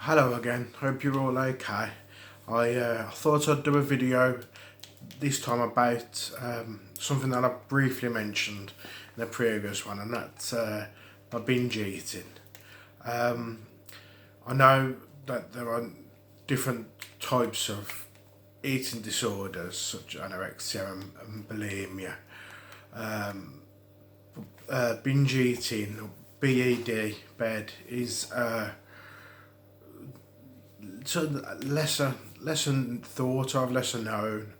Hello again, hope you're all okay. I thought I'd do a video this time about something that I briefly mentioned in the previous one, and that's my binge eating. I know that there are different types of eating disorders such as anorexia and bulimia. Binge eating, or BED, is lesser thought of, lesser known.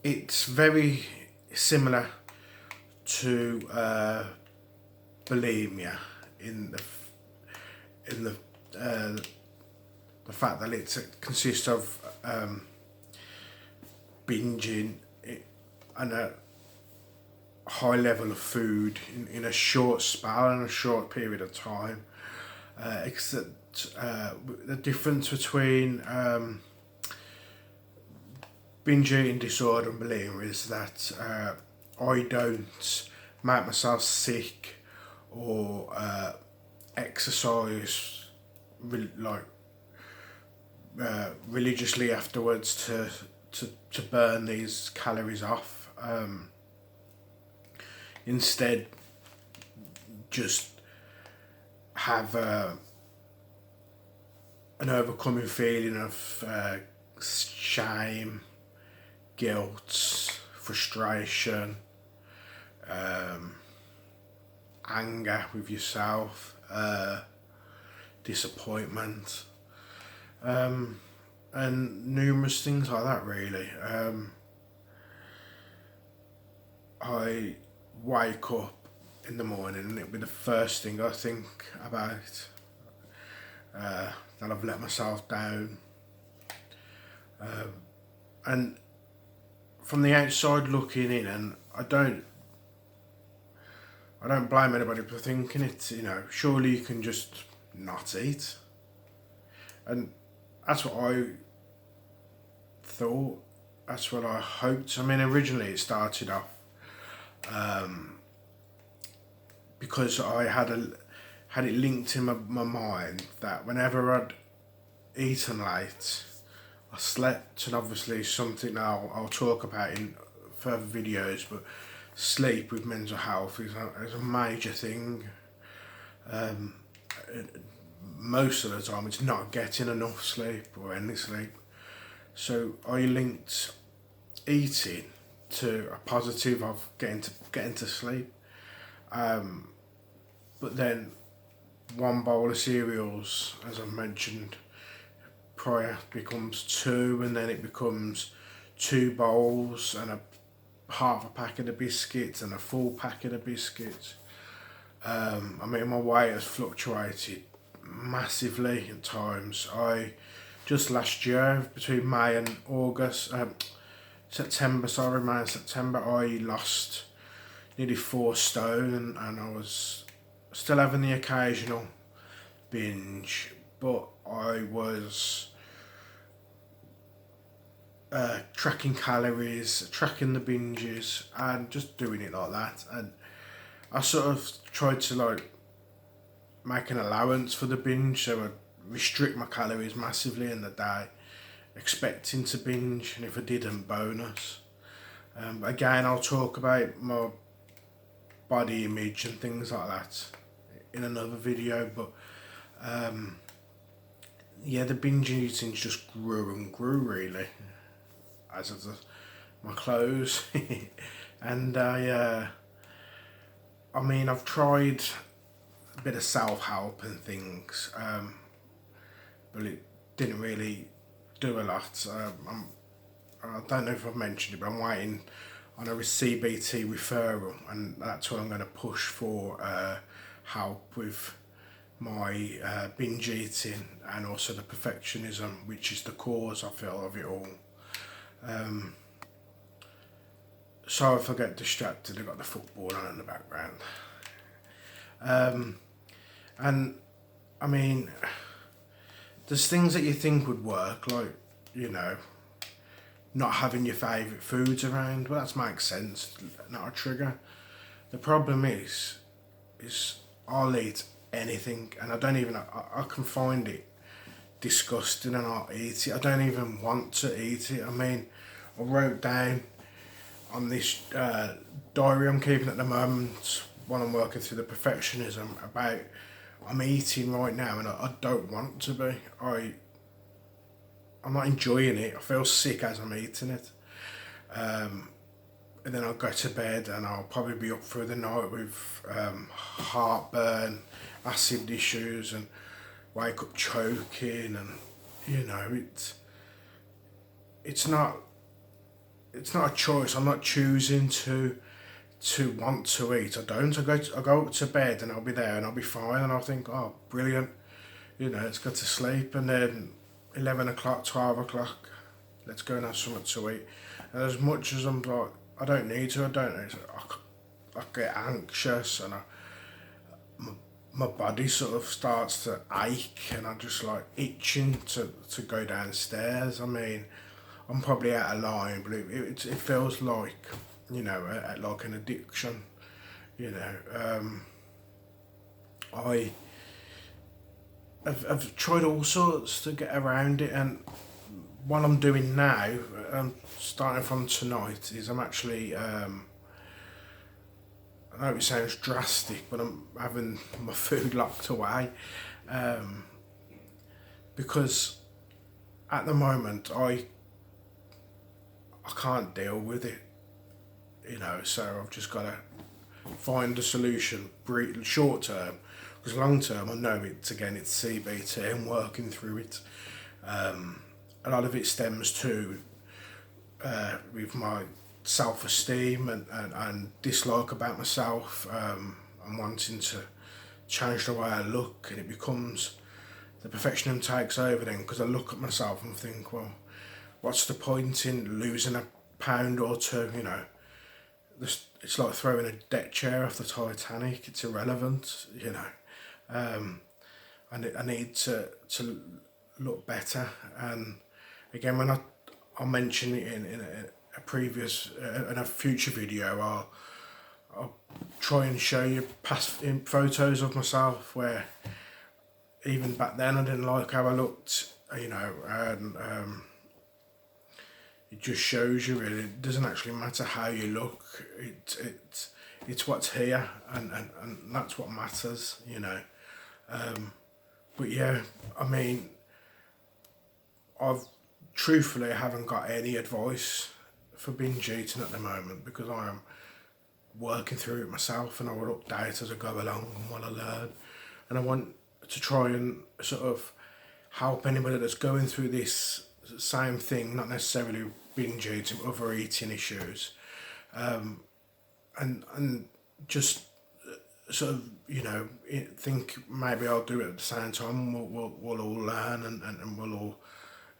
It's very similar to bulimia in the fact that it consists of binging and a high level of food in a short spell and a short period of time. Except the difference between binge eating disorder and bulimia is that I don't make myself sick or exercise religiously afterwards to burn these calories off. Instead, just have an overcoming feeling of shame, guilt, frustration, anger with yourself, disappointment, and numerous things like that, really. I wake up in the morning and it'll be the first thing I think about, that I've let myself down. And from the outside looking in, and I don't blame anybody for thinking it, surely you can just not eat. And that's what I thought, that's what I hoped. I mean, originally it started off because I had it linked in my mind that whenever I'd eaten late, I slept, and obviously something now I'll talk about in further videos, but sleep with mental health is a major thing. Most of the time it's not getting enough sleep or any sleep. So I linked eating to a positive of getting to sleep. But then one bowl of cereals, as I've mentioned prior, becomes two, and then it becomes two bowls and half a packet of biscuits and a full packet of biscuits. I mean, my weight has fluctuated massively at times. Just last year, between May and September, I lost nearly 4 stone, and I was still having the occasional binge, but I was tracking calories, tracking the binges, and just doing it like that. And I sort of tried to make an allowance for the binge, so I'd restrict my calories massively in the day, expecting to binge, and if I didn't, bonus. Again, I'll talk about my body image and things like that in another video, but the binge eating just grew and grew, really, as of my clothes. And I mean, I've tried a bit of self-help and things, but it didn't really do a lot. I don't know if I've mentioned it, but I'm waiting on a CBT referral, and that's what I'm going to push for, help with my binge eating and also the perfectionism, which is the cause, I feel, of it all. So if I get distracted, I've got the football on in the background. And I mean, there's things that you think would work, like, not having your favourite foods around. Well, that makes sense, not a trigger. The problem is I'll eat anything, and I don't even, I can find it disgusting and I'll eat it. I don't even want to eat it. I mean, I wrote down on this diary I'm keeping at the moment while I'm working through the perfectionism about I'm eating right now and I don't want to be. I'm not enjoying it. I feel sick as I'm eating it. And then I'll go to bed and I'll probably be up through the night with heartburn, acid issues, and wake up choking, and you know, it's not a choice. I'm not choosing to want to eat. I don't. I go up to bed and I'll be there and I'll be fine and I'll think, oh, brilliant, you know, let's go to sleep, and then 11 o'clock, 12 o'clock, let's go and have something to eat. And as much as I'm like, I don't need to, I get anxious, and my body sort of starts to ache, and I'm just like itching to go downstairs. I mean, I'm probably out of line, but it feels like, you know, like an addiction, you know. I've tried all sorts to get around it, and what I'm doing now, starting from tonight, is I'm actually, I know it sounds drastic, but I'm having my food locked away, because at the moment I can't deal with it, you know, so I've just got to find a solution, short term, because long term I know it's CBT, I'm working through it. A lot of it stems to with my self-esteem and dislike about myself, and wanting to change the way I look, and it becomes, the perfectionism takes over then, because I look at myself and think, well, what's the point in losing a pound or two, you know? It's like throwing a deck chair off the Titanic, it's irrelevant, you know. I need to look better, and again, when I'll mention it in a previous, in a future video, I'll try and show you past photos of myself where even back then I didn't like how I looked, you know, and it just shows you really, it doesn't actually matter how you look, it's what's here, and that's what matters, you know. But yeah, I mean, I've truthfully haven't got any advice for binge eating at the moment, because I am working through it myself, and I will update as I go along and what I learn, and I want to try and sort of help anybody that's going through this same thing, not necessarily binge eating, but other eating issues, and just sort of, you know, think maybe I'll do it at the same time. We'll all learn, and we'll all,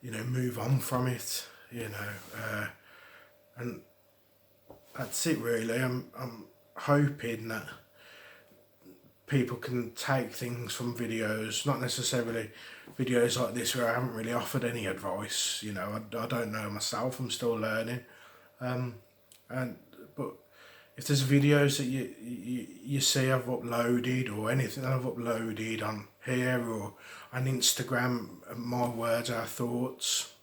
you know, move on from it, you know, and that's it really. I'm hoping that people can take things from videos, not necessarily videos like this where I haven't really offered any advice, you know, I don't know myself, I'm still learning, but if there's videos that you see I've uploaded, or anything I've uploaded on here or on Instagram, my words, our thoughts,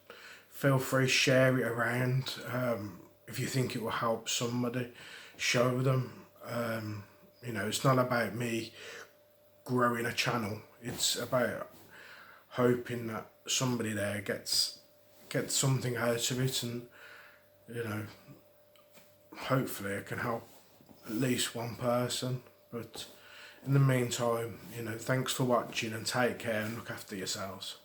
feel free, share it around. If you think it will help somebody, show them. You know, it's not about me growing a channel, it's about hoping that somebody there gets something out of it, and, you know, hopefully I can help at least one person. But in the meantime, you know, thanks for watching, and take care and look after yourselves.